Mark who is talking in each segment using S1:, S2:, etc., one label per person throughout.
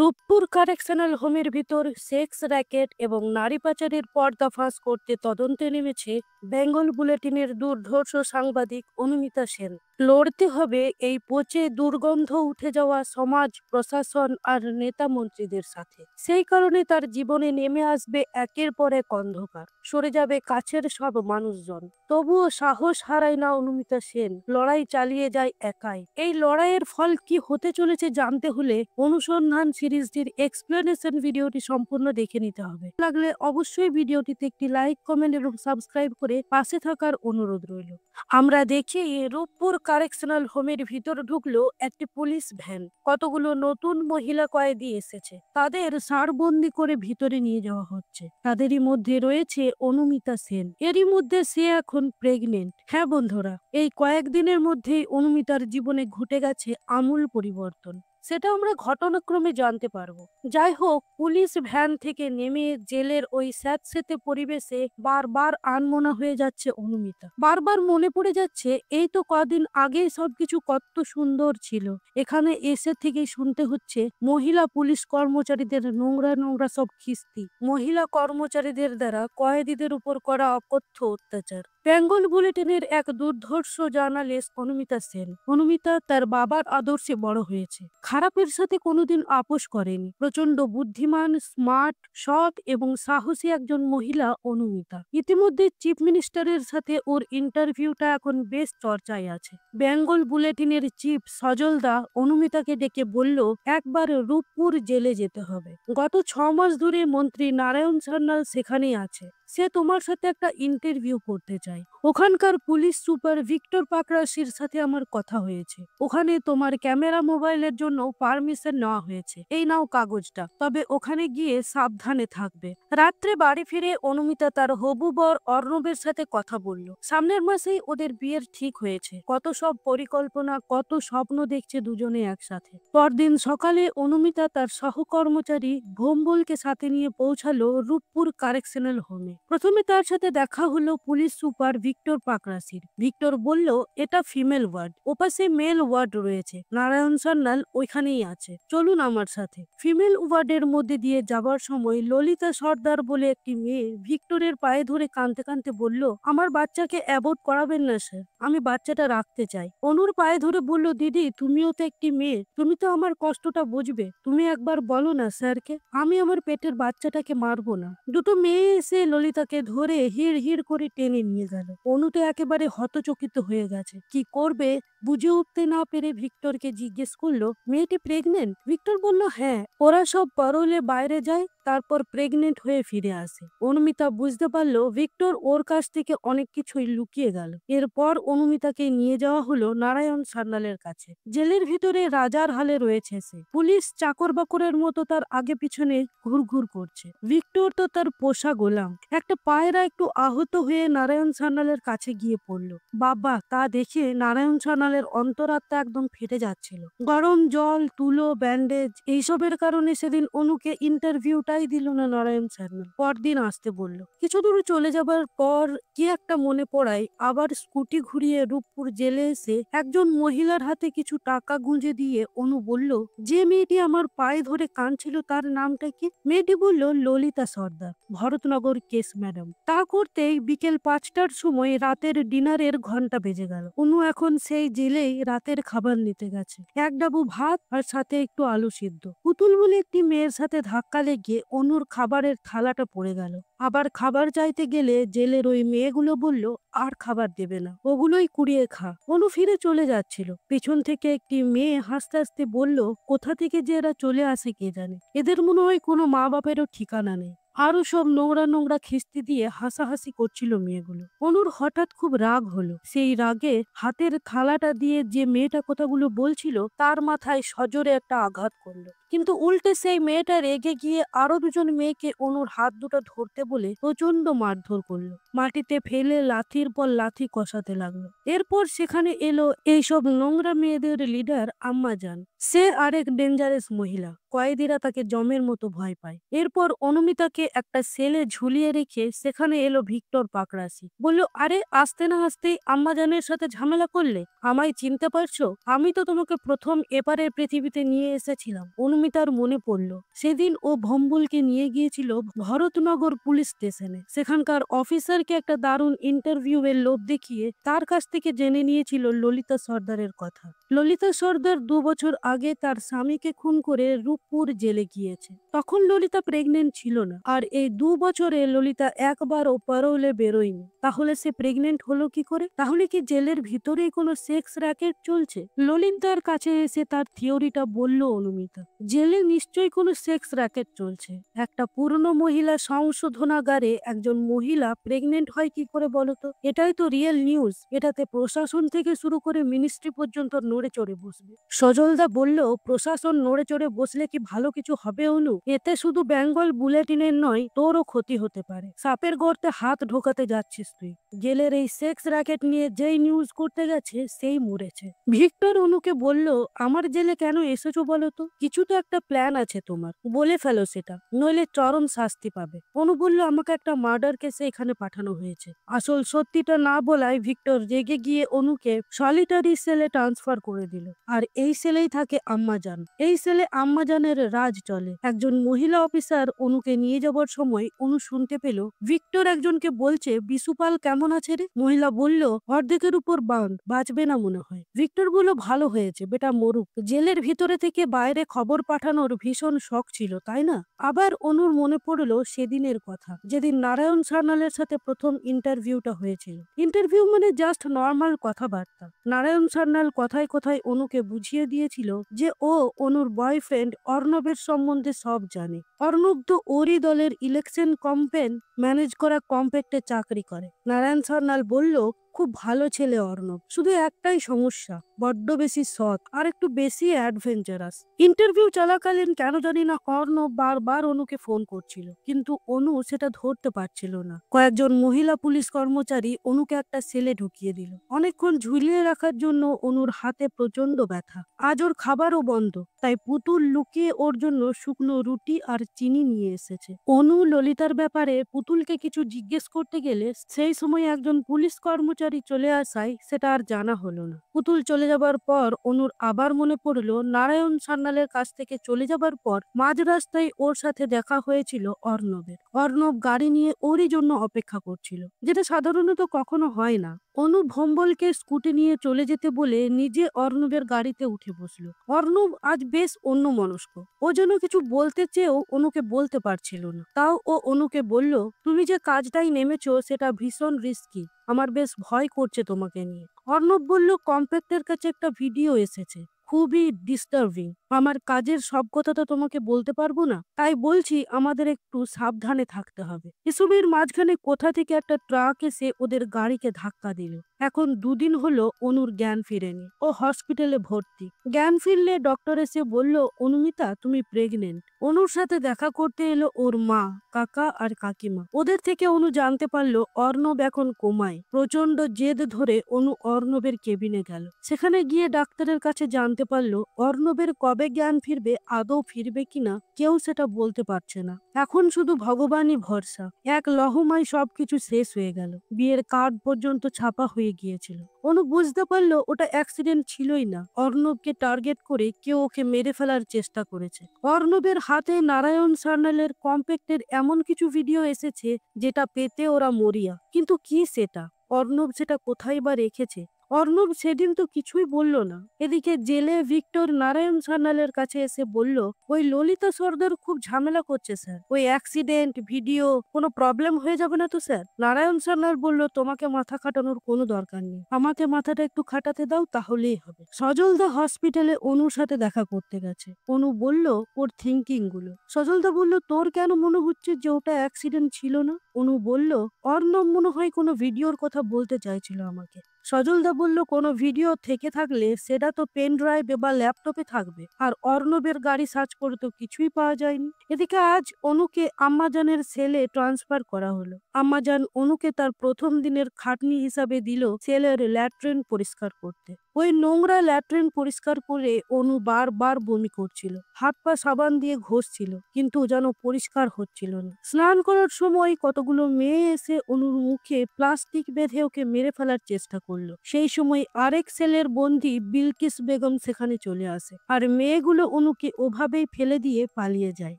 S1: Rooppur correctional হোমের ভিতর sex racket এবং নারী পাচারের পর্দাফাঁস করতে তদন্তে নেমেছে বেঙ্গল বুলেটিনের দুর্ধর্ষ সাংবাদিক অনুমিতা সেন। লড়তে হবে এই পচে দুর্গন্ধ উঠে যাওয়া সমাজ, প্রশাসন আর নেতা মন্ত্রীদের সাথে। সেই কারণে তার জীবনে নেমে আসবে একের পর এক অন্ধকার, সরে যাবে কাছের সব মানুষজন। তবুও সাহস হারায় না অনুমিতা সেন, লড়াই চালিয়ে যায় একাই। এই লড়াইয়ের ফল কি হতে চলেছে জানতে হলে অনুসন্ধান সিরিজটির এক্সপ্লেনেশন ভিডিওটি সম্পূর্ণ দেখে নিতে হবে। লাগলে অবশ্যই ভিডিওটিতে একটি লাইক, কমেন্ট এবং সাবস্ক্রাইব করে পাশে থাকার অনুরোধ রইল। আমরা দেখি রূপপুর কারেকশনাল হোমের ভিতর ঢুকলো একটি পুলিশ ভ্যান। কতগুলো নতুন মহিলা কয়েদি এসেছে, তাদের সারবন্দি করে ভিতরে নিয়ে যাওয়া হচ্ছে। তাদেরই মধ্যে রয়েছে অনুমিতা সেন। এরই মধ্যে সে এখন প্রেগনেন্ট। হ্যাঁ বন্ধুরা, এই কয়েকদিনের মধ্যেই অনুমিতার জীবনে ঘটে গেছে আমূল পরিবর্তন। সেটা আমরা ঘটনাক্রমে জানতে পারবো। যাই হোক, পুলিশ ভ্যান থেকে নেমে জেলের ওই স্যাঁতসেঁতে পরিবেশে বারবার আনমনা হয়ে যাচ্ছে অনুমিতা। বারবার মনে পড়ে যাচ্ছে এই তো কদিন আগেই সবকিছু কত সুন্দর ছিল। এখানে এসে থেকেই শুনতে হচ্ছে মহিলা পুলিশ কর্মচারীদের নোংরা নোংরা সব খিস্তি, মহিলা কর্মচারীদের দ্বারা কয়েদিদের উপর করা অকথ্য অত্যাচার। বেঙ্গল বুলেটিনের এক দুর্ধর্ষ জার্নালিস্ট অনুমিতা সেন। অনুমিতা তার বাবার আদর্শে বড় হয়েছে। খারাপের সাথে কোনোদিন আপোষ করেনি। প্রচন্ড বুদ্ধিমান, স্মার্ট, সৎ এবং সাহসী একজন মহিলা অনুমিতা। ইতিমধ্যে চিফ মিনিস্টারের সাথে ওর ইন্টারভিউটা এখন বেশ চর্চায় আছে। বেঙ্গল বুলেটিনের চিফ সজল দা অনুমিতাকে ডেকে বলল একবার রূপপুর জেলে যেতে হবে। গত 6 মাস ধরে মন্ত্রী নারায়ণ সান্যাল সেখানেই আছে। সে তোমার সাথে একটা ইন্টারভিউ করতে চায়। ওখানকার পুলিশ সুপার ভিক্টর পাকরাশির সাথে আমার কথা হয়েছে। ওখানে তোমার ক্যামেরা মোবাইলের জন্য পারমিশন নেওয়া হয়েছে। এই নাও কাগজটা। তবে ওখানে গিয়ে সাবধানে থাকবে। রাত্রে বাড়ি ফিরে অনুমিতা তার হবু বর অর্ণবের সাথে কথা বলল। সামনের মাসেই ওদের বিয়ের ঠিক হয়েছে। কত সব পরিকল্পনা, কত স্বপ্ন দেখছে দুজনে একসাথে। পরদিন সকালে অনুমিতা তার সহকর্মচারী ভোম্বলকে সাথে নিয়ে পৌঁছালো রূপপুর কারেকশনাল হোমে। প্রথমে তার সাথে দেখা হলো পুলিশ সুপার ভিক্টর পাকরাশির। ভিক্টর বলল এটা ফিমেল ওয়ার্ড, ওপাশে মেল ওয়ার্ড রয়েছে। নারায়ণ সান্যাল ওইখানেই আছে, চলুন আমার সাথে। ফিমেল ওয়ার্ডের মধ্যে দিয়ে যাবার সময় ললিতা সর্দার বলে একটি মেয়ে ভিক্টরের পায়ে ধরে কাঁদতে কাঁদতে বলল, আমার বাচ্চাকে অ্যাবর্ট করাবেন না স্যার, আমি বাচ্চাটা রাখতে চাই। অনুর পায়ে ধরে বলল, দিদি তুমিও তো একটি মেয়ে, তুমি তো আমার কষ্টটা বুঝবে, তুমি একবার বলো না স্যারকে, আমি আমার পেটের বাচ্চাটাকে মারবো না। দুটো মেয়ে এসে ললিতাকে ধরে হিড় হিড় করে টেনে নিয়ে গেল। অনু তো একেবারে হতচকিত হয়ে গেছে। কি করবে বুঝে উঠতে না পেরে ভিক্টরকে জিজ্ঞেস করলো, মেয়েটি প্রেগনেন্ট? ভিক্টর বলল, হ্যাঁ, ওরা সব পারোলে বাইরে যায়, তারপর প্রেগনেন্ট হয়ে ফিরে আসে। অনুমিতা বুঝতে পারলো ভিক্টর ওর কাছ থেকে অনেক কিছুই লুকিয়ে গেল। এরপর অনুমিতাকে নিয়ে যাওয়া হলো নারায়ণ সান্যালের কাছে। জেলের ভিতরে রাজার হালে রয়েছে সে। পুলিশ চাকর বাকরের মতো তার আগে পিছনে ঘুরঘুর করছে। ভিক্টর তো তার পোষা গোলাম। একটা পায়রা একটু আহত হয়ে নারায়ণ সান্যালের কাছে গিয়ে পড়লো। বাবা, তা দেখে নারায়ণ সান্যালের অন্তরাত্মা একদম ফেটে যাচ্ছিল। গরম জল, তুলো, ব্যান্ডেজ এইসবের কারণে সেদিন অনুকে ইন্টারভিউটাই দিল না নারায়ণ সান্যাল। পরদিন আসতে বলল। কিছু দূর চলে যাবার পর কি একটা মনে পড়ায় আবার স্কুটি ঘুরিয়ে রূপপুর জেলে এসে একজন মহিলার হাতে কিছু টাকা গুঁজে দিয়ে অনু বলল, যে মেয়েটি আমার পায়ে ধরে কাঁদছিল তার নামটা কি? মেয়েটি বলল, ললিতা সর্দার, ভরতনগর কেস ম্যাডাম। তা করতেই বিকেল 5টার সময় রাতের ডিনারের ঘন্টা বেজে গেল। অনু এখন সেই জেলেই রাতের খাবার নিতে গেছে। এক ডাবু ভাত আর সাথে একটু আলু সিদ্ধ। পুতুল বলে একটি মেয়ের সাথে ধাক্কা লেগে অনুর খাবারের থালাটা পড়ে গেল। আবার খাবার চাইতে গেলে জেলের ওই মেয়েগুলো বলল, আর খাবার দেবে না, ওগুলোই কুড়িয়ে খা। অনু ফিরে চলে যাচ্ছিল। পেছন থেকে একটি মেয়ে হাসতে হাসতে বলল, কোথা থেকে যে এরা চলে আসে কে জানে, এদের মনে হয় কোনো মা বাপেরও ঠিকানা নেই। আরো সব নোংরা নোংরা খিস্তি দিয়ে হাসাহাসি করছিল মেয়েগুলো। অনুর হঠাৎ খুব রাগ হলো। সেই রাগে হাতের থালাটা দিয়ে যে মেয়েটা কথাগুলো বলছিল তার মাথায় সজোরে একটা আঘাত করলো। কিন্তু উল্টে সেই মেয়েটা রেগে গিয়ে আরো দুজন মেয়েকে অনুর হাত দুটো ধরতে বলে প্রচন্ড মারধর করলো। মাটিতে ফেলে লাথির পর লাথি কষাতে লাগলো। এরপর সেখানে এলো এইসব নোংরা মেয়েদের লিডার আম্মাজান। সে আরেক ডেঞ্জারাস মহিলা। কয়েদিরা তাকে জমের মতো ভয় পায়। এরপর অনুমিতাকে একটা সেলে ঝুলিয়ে রেখে সেখানে এলো ভিক্টর পাকরাশি। বলল, আরে আসতে না আসতেই আম্মাজানের সাথে ঝামেলা করলে? আমায় চিনতে পারছো? আমি তো তোমাকে প্রথম এপারের পৃথিবীতে নিয়ে এসেছিলাম। অনুমিতার মনে পড়ল সেদিন ও ভম্বুলকে নিয়ে গিয়েছিল ভরতনগর পুলিশ স্টেশনে। সেখানকার অফিসারকে একটা দারুণ ইন্টারভিউ এর লোভ দেখিয়ে তার কাছ থেকে জেনে নিয়েছিল ললিতা সর্দারের কথা। ললিতা সর্দার 2 বছর আগে তার স্বামীকে খুন করে রূপপুর জেলে গিয়েছে। তখন ললিতা প্রেগনেন্ট ছিল না, আর এই 2 বছরে ললিতা একবারও প্যারোলে বেরোয়নি। তাহলে সে প্রেগনেন্ট হলো কি করে? তাহলে কি জেলের ভিতরেই কোনো সেক্স র্যাকেট চলছে? ললিতার কাছে এসে তার থিওরিটা বলল অনুমিতা। জেলে নিশ্চয়ই কোনো সেক্স র্যাকেট চলছে। একটা পুরনো মহিলা সংশোধনাগারে একজন মহিলা প্রেগনেন্ট হয় কি করে বলতো? এটাই তো রিয়েল নিউজ। এটাতে প্রশাসন থেকে শুরু করে মিনিস্ট্রি পর্যন্ত নড়ে চড়ে বসবে। সজলদা বলল, প্রশাসন নড়ে চড়ে বসলে কি ভালো কিছু হবে অনু? এতে শুধু বেঙ্গল বুলেটিনের নয়, তোরও ক্ষতি হতে পারে। সাপের গর্তে হাত ঢোকাতে যাচ্ছিস তুই। জেলের এই সেক্স র্যাকেট নিয়ে যেই নিউজ করতে গেছে সেই মরেছে। ভিক্টর অনুকে বলল, আমার জেলে কেন এসেছো বলতো? কিছু তো একটা প্ল্যান আছে তোমার, বলে ফেলো সেটা, নইলে চরম শাস্তি পাবে। অনু বলল, আমাকে একটা মার্ডার কেসে এখানে পাঠানো হয়েছে। আসল সত্যিটা না বলায় ভিক্টর রেগে গিয়ে অনুকে সলিটারি সেলে ট্রান্সফার করে দিল। আর এই সেলেই থাকে আম্মাজান। এই সেলে আম্মাজানের রাজ চলে। একজন মহিলা অফিসার অনুকে নিয়ে যাবার সময় অনু শুনতে পেল ভিক্টর একজনকে বলছে, বিশুপাল কেমন আছে রে? মহিলা বলল, অর্ধেকের উপর বাউন্ড, বাঁচবে না মনে হয়। ভিক্টর বলল, ভালো হয়েছে, বেটা মরুক। জেলের ভিতরে থেকে বাইরে খবর পাঠানোর ভীষণ শখ ছিল, তাই না? আবার অনুর মনে পড়লো সেদিনের কথা, যেদিন নারায়ণ সান্যালের সাথে প্রথম ইন্টারভিউটা হয়েছিল। ইন্টারভিউ মানে জাস্ট নর্মাল কথাবার্তা। নারায়ণ সান্যাল কথায় কথায় অনুকে বুঝিয়ে দিয়েছিল যে ও অনুর বয়ফ্রেন্ড অর্ণবের সম্বন্ধে সব জানে। অর্ণব তো ওরই দলের ইলেকশন ক্যাম্পেন ম্যানেজ করা কম্প্যাক্টে চাকরি করে। নারায়ণ সান্যাল বলল, খুব ভালো ছেলে অর্ণব, শুধু একটাই সমস্যা, বড্ড বেশি সৎ আর একটু বেশি অ্যাডভেঞ্চারাস। ইন্টারভিউ চলাকালীন কেন জানি না অর্ণব বারবার অনুকে ফোন করছিল, কিন্তু অনু সেটা ধরতে পারছিল না। কয়েকজন মহিলা পুলিশ কর্মচারী অনুকে একটা সেলে ঢুকিয়ে দিল। অনেকক্ষণ ঝুলিয়ে রাখার জন্য অনুর হাতে প্রচন্ড ব্যথা। আজ ওর খাবারও বন্ধ, তাই পুতুল লুকিয়ে ওর জন্য শুকনো রুটি আর চিনি নিয়ে এসেছে। অনু ললিতার ব্যাপারে পুতুলকে কিছু জিজ্ঞেস করতে গেলে সেই সময় একজন পুলিশ কর্মচারী চলে আসায় সেটা আর জানা হলো না। পুতুল চলে যাবার পর অনুর আবার মনে পড়লো নারায়ণ সান্যালের কাছ থেকে চলে যাবার পর মাঝ রাস্তায় ওর সাথে দেখা হয়েছিল অর্ণবের। অর্ণব গাড়ি নিয়ে ওরই জন্য অপেক্ষা করছিল, যেটা সাধারণত কখনো হয় না। অনু ভম্বলকে স্কুটি নিয়ে চলে যেতে বলে নিজে অর্ণবের গাড়িতে উঠে বসলো। অর্ণব আজ বেশ অন্যমনস্ক। ও যেন কিছু বলতে চেয়েও অনুকে বলতে পারছিল না। তাও ও অনুকে বলল, তুমি যে কাজটাই নেমেছো সেটা ভীষণ রিস্কি, আমার বেশ ভয় করছে তোমাকে নিয়ে। অর্ণব বলল, কম্প্যাক্টের কাছে একটা ভিডিও এসেছে, খুবই ডিস্টার্বিং। আমার কাজের সব কথা তো তোমাকে বলতে পারবো না, তাই বলছি আমাদের একটু সাবধানে থাকতে হবে। এসবের মাঝখানে কোথা থেকে একটা ট্রাক এসে ওদের গাড়িকে ধাক্কা দিল। এখন 2 দিন হলো অনুর জ্ঞান ফিরেনি। ও হসপিটালে ভর্তি। জ্ঞান ফিরলে ডক্টর এসে বলল, অনুমিতা তুমি প্রেগনেন্ট। অনুর সাথে দেখা করতে এলো ওর মা, কাকা আর কাকিমা। ওদের থেকে অনু জানতে পারলো অর্ণব এখন কোমায়। প্রচন্ড জেদ ধরে অনু অর্ণবের কেবিনে গেল। সেখানে গিয়ে ডাক্তারের কাছে জানতে পারলো অর্ণবের কবে জ্ঞান ফিরবে, আদৌ ফিরবে কিনা কেউ সেটা বলতে পারছে না। এখন শুধু ভগবানই ভরসা। এক লহমায় সবকিছু শেষ হয়ে গেল। বিয়ের কার্ড পর্যন্ত ছাপা হয়ে গিয়েছিল। অনু বুঝতে পারলো ওটা অ্যাক্সিডেন্ট ছিলই না, অর্ণবকে টার্গেট করে কেউ ওকে মেরে ফেলার চেষ্টা করেছে। অর্ণবের হাতে নারায়ণ সান্যালের কম্প্যাক্টের এমন কিছু ভিডিও এসেছে যেটা পেতে ওরা মরিয়া। কিন্তু কি সেটা? অর্ণব সেটা কোথায় বা রেখেছে? অর্ণব সেদিন তো কিছুই বলল না। এদিকে জেলে ভিক্টর নারায়ণ সান্যালের কাছে এসে বলল, ওই ললিতা সর্দার খুব ঝামেলা করছে স্যার। ওই অ্যাক্সিডেন্ট ভিডিও কোনো প্রবলেম হয়ে যাবে না তো স্যার? নারায়ণ সান্যাল বলল, তোমাকে মাথা খাটানোর কোনো দরকার নেই, আমাকে মাথাটা একটু খাটাতে দাও, তাহলেই হবে। সজলদা হসপিটালে অনুর সাথে দেখা করতে গেছে। অনু বলল ওর থিঙ্কিং গুলো। সজলদা বলল, তোর কেন মনে হচ্ছে যে ওটা অ্যাক্সিডেন্ট ছিল না? অনু বলল, অর্ণব মনে হয় কোনো ভিডিওর কথা বলতে চাইছিল আমাকে। সজলদা বলল, কোনো ভিডিও থেকে থাকলে সেটা তো পেন ড্রাইভে বা ল্যাপটপে থাকবে, আর অর্ণবের গাড়ি সার্চ করে তো কিছুই পাওয়া যায়নি। এদিকে আজ অনুকে আম্মাজানের সেলে ট্রান্সফার করা হলো। আম্মাজান অনুকে তার প্রথম দিনের খাটনি হিসাবে দিল সেলের ল্যাট্রিন পরিষ্কার করতে। ওই নোংরা ল্যাট্রিন পরিষ্কার করে অনু বারবার বমি করছিল, হাত পা সাবান দিয়ে ঘষছিল, কিন্তু যেন পরিষ্কার হচ্ছিল না। স্নান করার সময় কতগুলো মেয়ে এসে অনুর মুখে প্লাস্টিক বেঁধে ওকে মেরে ফেলার চেষ্টা করলো। সেই সময় আরেক সেলের বন্দি বিলকিস বেগম সেখানে চলে আসে, আর মেয়েগুলো অনুকে ওভাবেই ফেলে দিয়ে পালিয়ে যায়।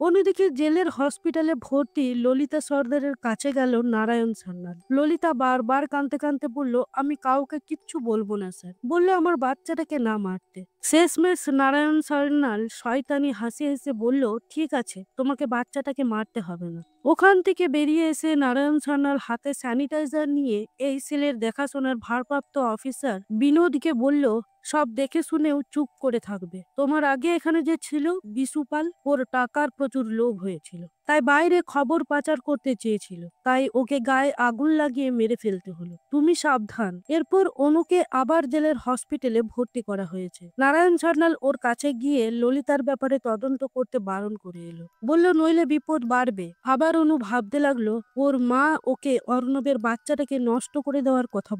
S1: অন্যদিকে জেলের হসপিটালে ভর্তি ললিতা সর্দারের কাছে গেল নারায়ণ সান্যাল। ললিতা বারবার কাঁদতে কাঁদতে বলল, আমি কাউকে কিচ্ছু বলবো না স্যার, বললে আমার বাচ্চাটাকে না মারতে। শেষমেশ নারায়ণ সান্যাল শয়তানি হাসি হেসে বলল, ঠিক আছে, তোমাকে বাচ্চাটাকে মারতে হবে না। ওখান থেকে বেরিয়ে এসে নারায়ণ সান্যাল হাতে স্যানিটাইজার নিয়ে এই সেলের দেখাশোনার ভারপ্রাপ্ত অফিসার বিনোদকে বলল, সব দেখে শুনেও চুপ করে থাকবে। তোমার আগে এখানে যে ছিল বিশুপাল, ওর টাকার প্রচুর লোভ হয়েছিল, তাই বাইরে খবর পাচার করতে চেয়েছিল, তাই ওকে গায়ে আগুন লাগিয়ে মেরে ফেলতে হলো। তুমি সাবধান। এরপর অনুকে আবার জেলের হসপিটালে ভর্তি করা হয়েছে। নারায়ণ সান্যাল ওর কাছে গিয়ে ললিতার ব্যাপারে তদন্ত করতে বারণ করে এলো, বলল নইলে বিপদ বাড়বে। আবার অনু ভাবতে লাগলো, ওর মা ওকে অর্ণবের বাচ্চাটাকে নষ্ট করে দেওয়ার কথা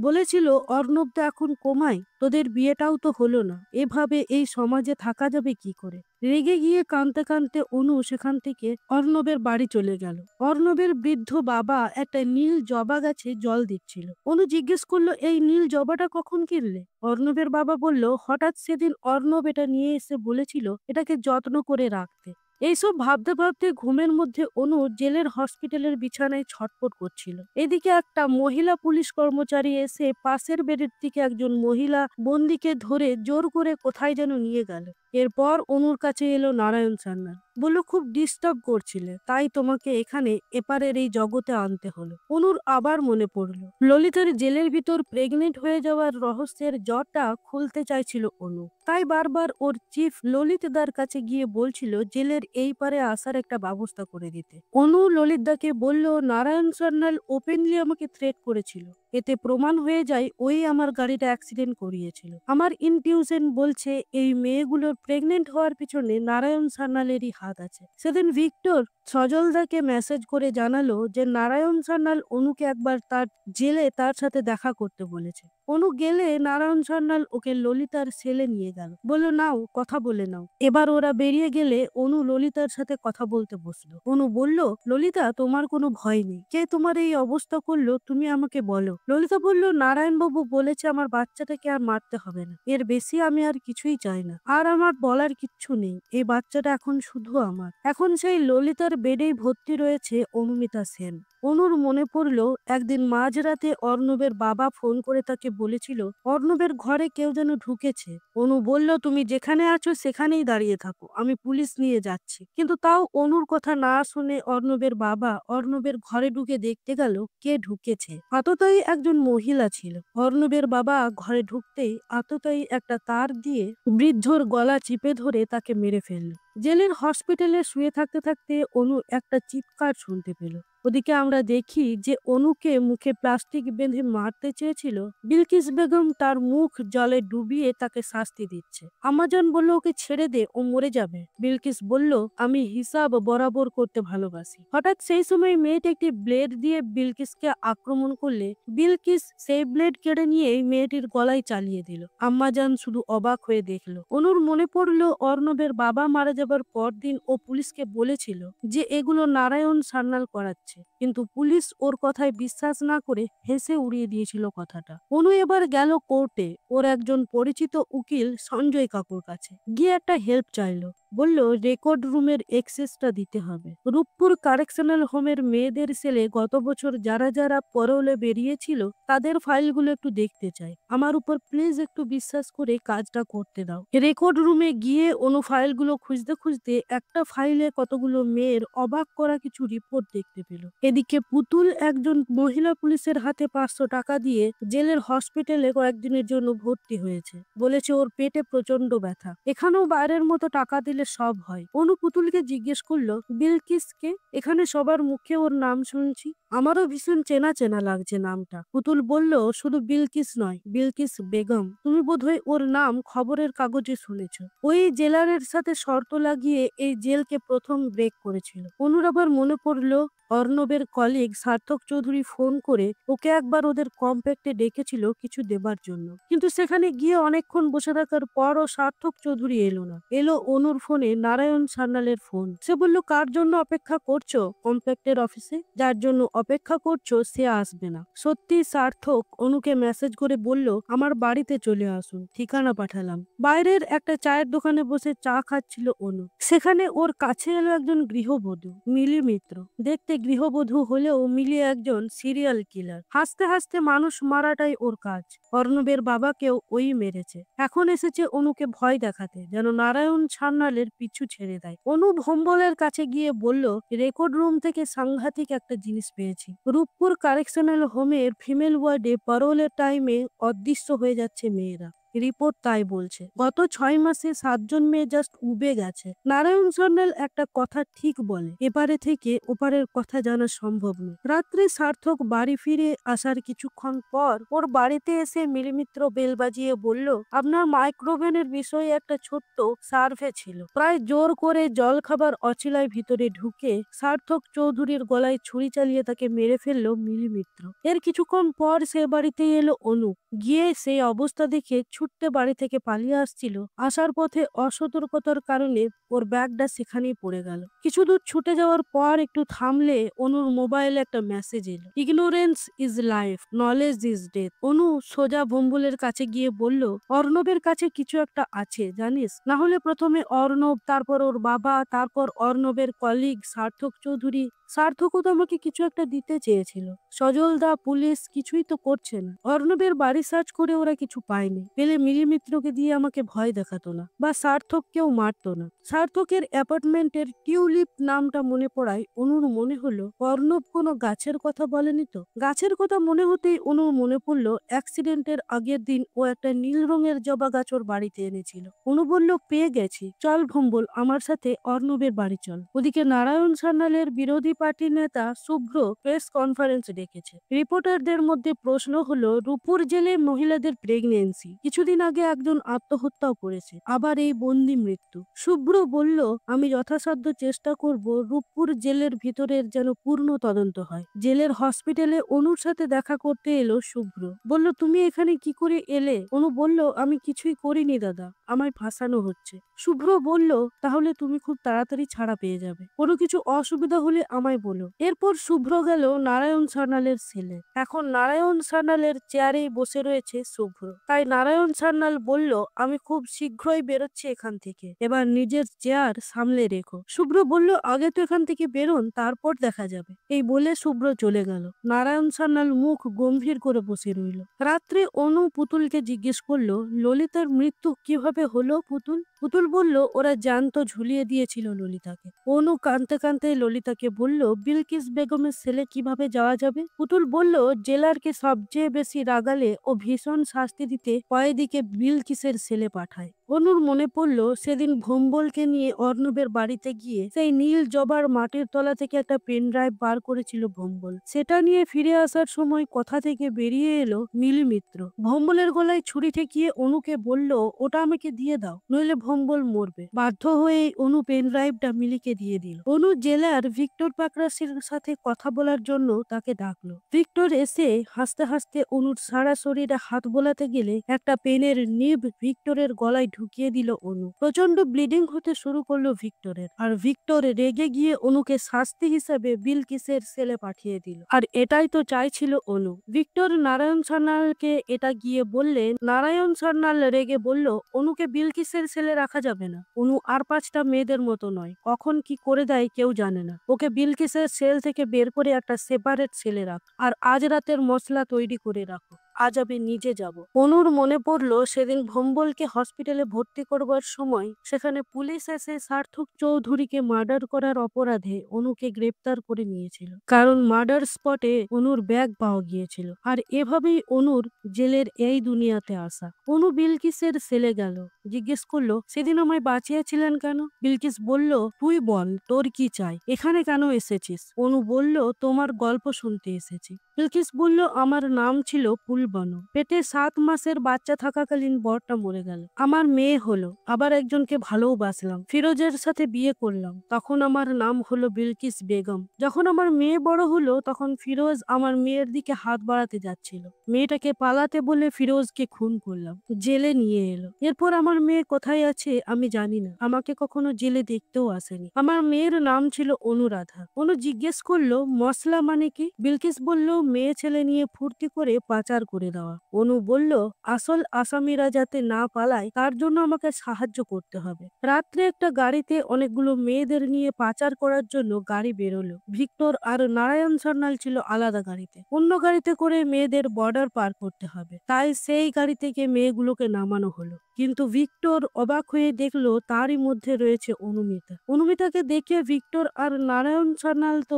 S1: বলেছিল অর্ণব তো এখন কোমায়, তোদের বিয়েটাও তো হলো না, এভাবে এই সমাজে থাকা যাবে কি করে। রেগে গিয়ে কাঁদতে কাঁদতে অনু সেখান থেকে অর্ণবের বাড়ি চলে গেল। অর্ণবের বৃদ্ধ বাবা একটা নীল জবা গাছে জল দিচ্ছিল। অনু জিজ্ঞেস করলো, এই নীল জবাটা কখন কিনলে? অর্ণবের বাবা বলল, হঠাৎ সেদিন অর্ণব এটা নিয়ে এসে বলেছিল এটাকে যত্ন করে রাখতে। এইসব ভাবতে ভাবতে ঘুমের মধ্যে অনু জেলের হসপিটালের বিছানায় ছটফট করছিল। এদিকে একটা মহিলা পুলিশ কর্মচারী এসে পাশের বেডের থেকে একজন মহিলা বন্দীকে ধরে জোর করে কোথায় যেন নিয়ে গেল। এরপর অনুর কাছে এলো নারায়ণ সান্যাল, বলল, খুব ডিস্টার্ব করছিলে, তাই তোমাকে এখানে এপারের এই জগতে আনতে হলো। অনুর আবার মনে পড়লো ললিতার জেলের ভিতর প্রেগনেন্ট হয়ে যাওয়ার রহস্যের জটটা খুলতে চাইছিল অনু, তাই বারবার ওর চিফ ললিতদার কাছে গিয়ে বলছিল জেলের এই পারে আসার একটা ব্যবস্থা করে দিতে। অনু ললিতদাকে বলল, নারায়ণ সান্যাল ওপেনলি আমাকে থ্রেট করেছিল, এতে প্রমাণ হয়ে যায় ওই আমার গাড়িটা অ্যাক্সিডেন্ট করিয়েছিল। আমার ইনটিউশন বলছে এই মেয়েগুলোর প্রেগনেন্ট হওয়ার পিছনে নারায়ণ সান্যালেরই হাত আছে। সেদিন ভিক্টর সজলদাকে মেসেজ করে জানালো যে নারায়ণ সান্যাল অনুকে একবার তার জেলে তার সাথে দেখা করতে বলেছে। অনু গেলে নারায়ণ সান্যাল ওকে ললিতার সেলে নিয়ে গেল, বলল, নাও কথা বলে নাও। এবার ওরা বেরিয়ে গেলে অনু ললিতার সাথে কথা বলতে বসলো। অনু বলল, ললিতা, তোমার কোনো ভয় নেই, কে তোমার এই অবস্থা করলো তুমি আমাকে বলো। ললিতা বলল, নারায়ণবাবু বলেছে আমার বাচ্চাটাকে আর মারতে হবে না, এর বেশি আমি আর কিছুই চাই না, আর আমার বলার কিচ্ছু নেই, এই বাচ্চাটা এখন শুধু আমার। এখন সেই ললিতার বেডেই ভর্তি রয়েছে অনুমিতা সেন। অনুর মনে পড়লো একদিন মাঝরাতে অর্ণবের বাবা ফোন করে তাকে বলেছিল অর্ণবের ঘরে কেউ যেন ঢুকেছে। অনু বলল, তুমি যেখানে আছো সেখানেই দাঁড়িয়ে থাকো, আমি পুলিশ নিয়ে যাচ্ছি। কিন্তু তাও অনুর কথা না শুনে অর্ণবের বাবা অর্ণবের ঘরে ঢুকে দেখতে গেল কে ঢুকেছে। আততায়ী একজন মহিলা ছিল। অর্ণবের বাবা ঘরে ঢুকতেই আততায়ী একটা তার দিয়ে বৃদ্ধর গলা চিপে ধরে তাকে মেরে ফেলল। জেলের হসপিটালে শুয়ে থাকতে থাকতে অনু একটা চিৎকার শুনতে পেল। ওদিকে আমরা দেখি যে অনুকে মুখে প্লাস্টিক বেঁধে মারতে চেয়েছিল বিলকিস বেগম তার মুখ জলে ডুবিয়ে তাকে শাস্তি দিচ্ছে। আমাজন বলল, ওকে ছেড়ে দে, ও মরে যাবে। বিলকিস বলল, আমি হিসাব বরাবর করতে ভালোবাসি। হঠাৎ সেই সময় মেয়েটি একটি ব্লেড দিয়ে বিলকিসকে আক্রমণ করলে বিলকিস সেই ব্লেড কেড়ে নিয়ে মেয়েটির গলায় চালিয়ে দিল। আম্মাজান শুধু অবাক হয়ে দেখলো। অনুর মনে পড়লো অর্ণবের বাবা মারা যাবার পরদিন ও পুলিশকে বলেছিল যে এগুলো নারায়ণ সান্যাল করাচ্ছে, কিন্তু পুলিশ ওর কথায় বিশ্বাস না করে হেসে উড়িয়ে দিয়েছিল কথাটা। অনু এবার গেল কোর্টে ওর একজন পরিচিত উকিল সঞ্জয় কাকুর কাছে গিয়ে একটা হেল্প চাইলো। বলল, রেকর্ড রুমের এক্সেসটা দিতে হবে। রূপপুর কারেকশনাল হোমের মেয়েদের সেলে গত বছর যারা যারা পরোলে বেরিয়েছিল তাদের ফাইলগুলো একটু দেখতে চাই। আমার উপর প্লিজ একটু বিশ্বাস করে কাজটা করতে দাও। রেকর্ড রুমে গিয়ে অনু ফাইলগুলো খুঁজতে খুঁজতে একটা ফাইলে কতগুলো মেয়ের অবাক করা কিছু রিপোর্ট দেখতে পেল। এদিকে পুতুল একজন মহিলা পুলিশের হাতে 500 টাকা দিয়ে জেলের হসপিটালে কয়েকদিনের জন্য ভর্তি হয়েছে। বলেছে ওর পেটে প্রচন্ড ব্যথা, এখানেও বাইরের মতো টাকা দিলে সব হয়। অনু পুতুলকে জিজ্ঞেস করলো, বিলকিসকে? এখানে সবার মুখে ওর নাম শুনছি, আমারও ভীষণ চেনা চেনা লাগছে নামটা। পুতুল বলল, শুধু বিলকিস নয়, বিলকিস বেগম, তুমি বোধহয় ওর নাম খবরের কাগজে শুনেছ। ওই জেলারের সাথে শর্ত লাগিয়ে এই জেলকে প্রথম ব্রেক করেছিল। অনুর আবার মনে পড়লো অর্ণ অর্ণবের কলিগ সার্থক চৌধুরী ফোন করে ওকে একবার ওদের কম্প্যাক্টে ডেকেছিল কিছু দেবার জন্য, কিন্তু সেখানে গিয়ে অনেকক্ষণ বসে থাকার পরও সার্থক চৌধুরী এলো না। এলো অনুর ফোনে নারায়ণ সান্যালের ফোন। সে বলল, কার জন্য অপেক্ষা করছো? কম্প্যাক্টের অফিসে। যার জন্য অপেক্ষা করছো সে আসবে না। সত্যি সার্থক অনুকে মেসেজ করে বলল, আমার বাড়িতে চলে আসুন, ঠিকানা পাঠালাম। বাইরের একটা চায়ের দোকানে বসে চা খাচ্ছিল অনু। সেখানে ওর কাছে এলো একজন গৃহবধূ, মিলি মিত্র। দেখতে গৃহবধূ হলেও মিলি একজন সিরিয়াল কিলার। হাসতে হাসতে মানুষ মারাটাই ওর কাজ। অর্ণবের বাবাকেও ওই মেরেছে। এখন এসেছে অনুকে ভয় দেখাতে, যেন নারায়ণ সান্যালের পিছু ছেড়ে দেয়। অনু ভম্বলের কাছে গিয়ে বলল, রেকর্ড রুম থেকে সাংঘাতিক একটা জিনিস পেয়েছি। রূপপুর কারেকশনাল হোমের ফিমেল ওয়ার্ডে প্যারোলের টাইমে অদৃশ্য হয়ে যাচ্ছে মেয়েরা। রিপোর্ট তাই বলছে। গত 6 মাসে 7 জন মেয়ে জাস্ট উবে গেছে। নারায়ণ সান্যাল একটা কথা ঠিক বলে, এপারে থেকে ওপারের কথা জানা সম্ভব নয়। রাত্রে সার্থক বাড়ি ফিরে আসার কিছুক্ষণ পর ওর বাড়িতে এসে মিলিমিত্র বেল বাজিয়ে বলল, আপনার মাইক্রোভেনের বিষয়ে একটা ছোট্ট সার্ভে ছিল। প্রায় জোর করে জল খাবার অচিলায় ভিতরে ঢুকে সার্থক চৌধুরীর গলায় ছুরি চালিয়ে তাকে মেরে ফেললো মিলিমিত্র। এর কিছুক্ষণ পর সে বাড়িতে এলো অনু। গিয়ে সেই অবস্থা দেখে ছুটতে বাড়ি থেকে পালিয়ে আসছিল। আসার পথে অসতর্কতার কারণে ওর ব্যাগটা সেখানেই পড়ে গেল। কিছু দূর ছুটে যাওয়ার পর একটু থামলে অনুর মোবাইলে একটা মেসেজ এলো, ignorance is life, knowledge is death. Anu সোজা ভম্বলের কাছে গিয়ে বলল, অর্ণবের কাছে কিছু একটা আছে জানিস? না হলে প্রথমে অর্ণব, তারপর ওর বাবা, তারপর অর্ণবের কলিগ সার্থক চৌধুরী। সার্থকও তো আমাকে কিছু একটা দিতে চেয়েছিল। সজলদা, পুলিশ কিছুই তো করছে না। অর্ণবের বাড়ি সার্চ করে ওরা কিছু পায়নি। পেলে মিলিমিত্রকে দিয়ে আমাকে ভয় দেখাতো না, বা সার্থককেও মারতো না। সার্থকের অ্যাপার্টমেন্টের টিউলিপ নামটা মনে পড়ায় অনুর মনে হলো অর্ণব কোনো গাছের কথা বলেনি তো। গাছের কথা মনে হতেই অনুর মনে পড়লো অ্যাক্সিডেন্টের আগের দিন ও একটা নীল রঙের জবা গাছ ওর বাড়িতে এনেছিল। অনু বলল, পেয়ে গেছি, চল ভম্বল, আমার সাথে অর্ণবের বাড়ি চল। ওদিকে নারায়ণ সান্যালের বিরোধী পার্টির নেতা শুভ্র প্রেস কনফারেন্স ডেকেছে। রিপোর্টারদের মধ্যে প্রশ্ন হলো, রূপপুর জেলে মহিলাদের প্রেগনেন্সি। কিছুদিন আগে একজন আত্মহত্যাও করেছে, আবার এই বন্দি মৃত্যু। শুভ্র বলল, আমি যথাসাধ্য চেষ্টা করব রূপপুর জেলের ভিতরের যেন পূর্ণ তদন্ত হয়। জেলের হসপিটালে অনুর সাথে দেখা করতে এলো শুভ্র। বলল, তুমি এখানে কি করে এলে? অনু বলল, আমি কিছুই করিনি দাদা, আমায় ফাঁসানো হচ্ছে। শুভ্র বলল, তাহলে তুমি খুব তাড়াতাড়ি ছাড়া পেয়ে যাবে। কোনো কিছু অসুবিধা হলে আমায় বলো। এরপর শুভ্র গেল নারায়ণ সান্যালের সেলে। এখন নারায়ণ সান্যালের চেয়ারেই বসে রয়েছে শুভ্র। তাই নারায়ণ সান্যাল বলল, আমি খুব শীঘ্রই বেরোচ্ছি এখান থেকে, এবার নিজের চেয়ার সামলে রেখো। শুভ্র বলল, আগে তো এখান থেকে বেরোন, তারপর দেখা যাবে। এই বলে শুভ্র চলে গেল। নারায়ণ সান্যাল মুখ গম্ভীর করে বসে রইল। রাত্রে অনু পুতুলকে জিজ্ঞেস করলো, ললিতার মৃত্যু কিভাবে হলো পুতুল? পুতুল বলল, ওরা জ্যান্ত ঝুলিয়ে দিয়েছিল ললিতাকে। অনু কাঁদতে কাঁদতে ললিতাকে বলল, বিলকিস বেগমের সেলে কিভাবে যাওয়া যাবে? পুতুল বলল, জেলারকে সবচেয়ে বেশি রাগালে ও ভীষণ শাস্তি দিতে কয়েদিকে বিলকিসের সেলে পাঠায়। অনুর মনে পড়ল সেদিন ভম্বলকে নিয়ে অর্ণবের বাড়িতে গিয়ে সেই নীল জবার মাটির তলা থেকে একটা পেন ড্রাইভ বার করেছিল ভম্বল। সেটা নিয়ে ফিরে আসার সময় কথা থেকে বেরিয়ে এলো মিলিমিত্র। ভম্বলের গলায় ছুরি ঠেকিয়ে অনুকে বলল, ওটা আমাকে দিয়ে দাও, নইলে ভম্বল মরবে। বাধ্য হয়ে অনু পেন ড্রাইভটা মিলিকে দিয়ে দিল। অনু জেলার ভিক্টর পাকরাশির সাথে কথা বলার জন্য তাকে ডাকলো। ভিক্টর এসে হাসতে হাসতে অনুর সারা শরীরে হাত বোলাতে গেলে একটা পেনের নিব ভিক্টরের গলায় ঢুকিয়ে দিল অনু। প্রচন্ড ব্লিডিং হতে শুরু করলো ভিক্টরের। আর ভিক্টর রেগে গিয়ে অনুকে শাস্তি হিসেবে বিলকিসের সেলে পাঠিয়ে দিল। আর এটাই তো চাইছিল অনু। ভিক্টর নারায়ণ সান্যালকে এটা গিয়ে বললেন। নারায়ণ সান্যাল রেগে বলল, অনুকে বিলকিসের সেলে রাখা যাবে না। অনু আর 5টা মেয়েদের মতো নয়, কখন কি করে দেয় কেউ জানে না। ওকে বিলকিসের সেল থেকে বের করে একটা সেপারেট সেলে রাখ, আর আজ রাতের মশলা তৈরি করে রাখো। আজ আমি নিজে যাব। অনুর মনে পড়লো সেদিন ভম্বলকে হসপিটালে ভর্তি করবার সময় সেখানে পুলিশ এসে সার্থক চৌধুরীকে মার্ডার করার অপরাধে অনুকে গ্রেপ্তার করে নিয়েছিল, কারণ মার্ডার স্পটে অনুর ব্যাগ পাওয়া গিয়েছিল। আর এভাবেই অনুর জেলের এই দুনিয়াতে আসা। অনু বিলকিসের সেলে গেল, জিজ্ঞেস করলো, সেদিন আমায় বাঁচিয়েছিলেন কেন? বিলকিস বলল, তুই বল, তোর কি চাই, এখানে কেন এসেছিস? অনু বলল, তোমার গল্প শুনতে এসেছি। বিলকিস বলল, আমার নাম ছিল ফুলবানু। পেটে 7 মাসের বাচ্চা থাকাকালীন বরটা মরে গেল। আমার মেয়ে হলো, আবার একজনকে ভালোবাসলাম, ফিরোজের সাথে বিয়ে করলাম। তখন আমার নাম হলো বিলকিস বেগম। যখন আমার মেয়ে বড় হলো তখন ফিরোজ আমার মেয়ের দিকে হাত বাড়াতে যাচ্ছিল। মেয়েটাকে পালাতে বলে ফিরোজকে খুন করলাম, জেলে নিয়ে এলো। এরপর আমার মেয়ে কোথায় আছে আমি জানি না, আমাকে কখনো জেলে দেখতেও আসেনি। আমার মেয়ের নাম ছিল অনুরাধা। অনু জিজ্ঞেস করলো, মশলা মানে কি? বিলকিস বলল, মেয়ে ছেলে নিয়ে ফুর্তি করে পাচার করে দেওয়া। অনু বলল, আসল আসামিরা যাতে না পালায় তার জন্য আমাকে সাহায্য করতে হবে। রাত্রে একটা গাড়িতে অনেকগুলো মেয়েদের নিয়ে পাচার করার জন্য গাড়ি বেরোলো। ভিক্টর আর নারায়ণ সান্যাল ছিল আলাদা গাড়িতে। অন্য গাড়িতে করে মেয়েদের বর্ডার পার করতে হবে, তাই সেই গাড়ি থেকে মেয়েগুলোকে নামানো হলো। কিন্তু ভিক্টর অবাক হয়ে দেখলো তারই মধ্যে রয়েছে অনুমিতা। অনুমিতাকে দেখে ভিক্টর আর নারায়ণ সান্যাল তো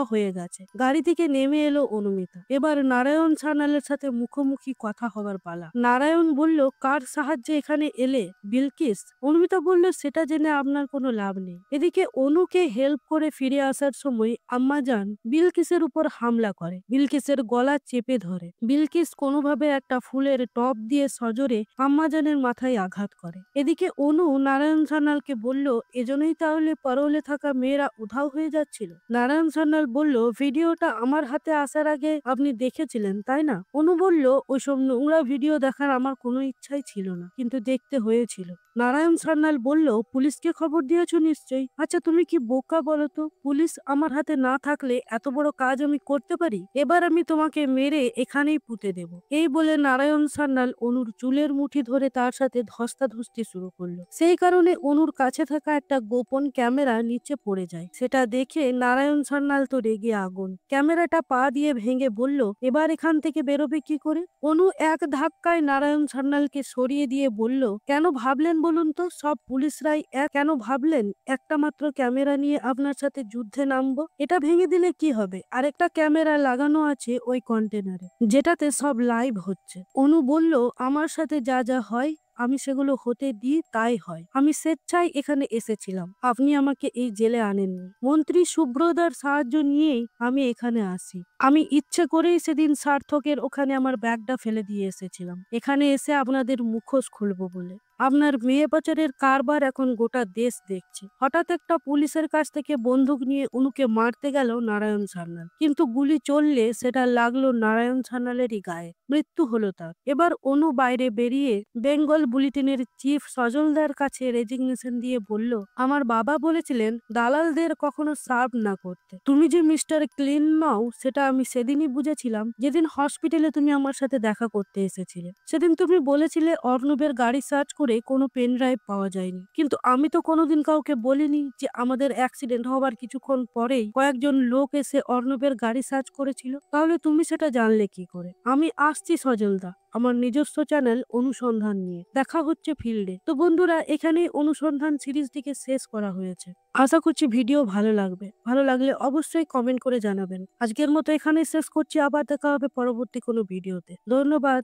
S1: হয়ে গেছে। গাড়ি থেকে নেমে এলো অনুমিতা। এবার নারায়ণ সান্যালের সাথে মুখোমুখি কথা হবার পালা। নারায়ণ বলল, কার সাহায্যে এখানে এলে? বিলকিস। অনুমিতা বলল, সেটা জেনে আপনার কোনো লাভ নেই। এদিকে অনুকে হেল্প করে ফিরে আসার সময় আম্মাজান বিলকিসের উপর হামলা করে, বিলকিসের গলা চেপে ধরে। বিলকিস কোনোভাবে একটা ফুলের টব দিয়ে সজোরে আম্মাজানের মাথায় আঘাত করে। এদিকে অনু নারায়ণ সান্যালকে বলল, এজন্যই তাহলে পারোলে থাকা মেয়েরা উধাও হয়ে যাচ্ছিল। নারায়ণ সান্যাল বলল, ভিডিওটা আমার হাতে আসার আগে আপনি দেখেছিলেন তাই না? অনু বলল, ওইসব নোংরা ভিডিও দেখার আমার কোনো ইচ্ছাই ছিল না, কিন্তু দেখতে হয়েছিল। নারায়ণ সান্যাল বলল, পুলিশকে খবর দিয়েছো নিশ্চয়ই। আচ্ছা তুমি কি বোকা বলো তো, পুলিশ আমার হাতে না থাকলে এত বড় কাজ আমি করতে পারি? এবার আমি তোমাকে মেরে এখানেই পুঁতে দেব। এই বলে নারায়ণ সান্যাল অনুর চুলের মুঠি ধরে তার সাথে ধস্তাধস্তি শুরু করলো। সেই কারণে অনুর কাছে থাকা একটা গোপন ক্যামেরা নিচে পড়ে যায়। সেটা দেখে নারায়ণ সান্যাল তো রেগে আগুন। ক্যামেরাটা পা দিয়ে ভেঙে বলল, এবার এখান থেকে বেরোবে কি করে? অনু এক ধাক্কায় নারায়ণ সান্যালকে সরিয়ে দিয়ে বলল, কেন ভাবলেন বলুন তো সব পুলিশরাই এক? কেন ভাবলেন একটা মাত্র ক্যামেরা নিয়ে আপনার সাথে যুদ্ধে নামবো? এটা ভেঙে দিলে কি হবে? আরেকটা ক্যামেরা লাগানো আছে ওই কন্টেনারে, যেটাতে সব লাইভ হচ্ছে। অনু বলল, আমার সাথে যা যা হয় আমি সেগুলো হতে দিই, তাই হয়। আমি স্বেচ্ছায় এখানে এসেছিলাম, আপনি আমাকে এই জেলে আনেননি। মন্ত্রী সুব্রদার সাহায্য নিয়েই আমি এখানে আসি। আমি ইচ্ছে করেই সেদিন সার্থকের ওখানে আমার ব্যাগটা ফেলে দিয়ে এসেছিলাম, এখানে এসে আপনাদের মুখোশ খুলবো বলে। আপনার মেয়ে পাচারের কারবার এখন গোটা দেশ দেখছে। হঠাৎ একটা পুলিশের কাছ থেকে বন্দুক নিয়ে অনুকে মারতে গেল নারায়ণ সান্যাল, কিন্তু গুলি চললে সেটা লাগলো নারায়ণ সান্যালেরই গায়ে, মৃত্যু হলো তার। এবার অনু বাইরে বেরিয়ে বেঙ্গল বুলেটিনের চিফ সজলদার কাছে রেজিগনেশন দিয়ে বলল, আমার বাবা বলেছিলেন দালালদের কখনো সার্ভ না করতে। তুমি যে মিস্টার ক্লিন নও সেটা আমি সেদিনই বুঝেছিলাম, যেদিন হসপিটালে তুমি আমার সাথে দেখা করতে এসেছিলে। সেদিন তুমি বলেছিলে অর্ণবের গাড়ি সার্চ করে কোনো পেন ড্রাইভ পাওয়া যায়নি, কিন্তু আমি তো কোনোদিন কাউকে বলিনি যে আমাদের অ্যাক্সিডেন্ট হবার কিছুক্ষণ পরেই কয়েকজন লোক এসে অর্ণবের গাড়ি সার্চ করেছিল। তাহলে তুমি সেটা জানলে কি করে? আমি আসছি সজলদা আমার নিজস্ব চ্যানেল অনুসন্ধান নিয়ে, দেখা হচ্ছে ফিল্ডে। তো বন্ধুরা, এখানেই অনুসন্ধান সিরিজটিকে শেষ করা হয়েছে। আশা করছি ভিডিও ভালো লাগবে। ভালো লাগলে অবশ্যই কমেন্ট করে জানাবেন। আজকের মতো এখানেই শেষ করছি, আবার দেখা হবে পরবর্তী কোনো ভিডিওতে। ধন্যবাদ।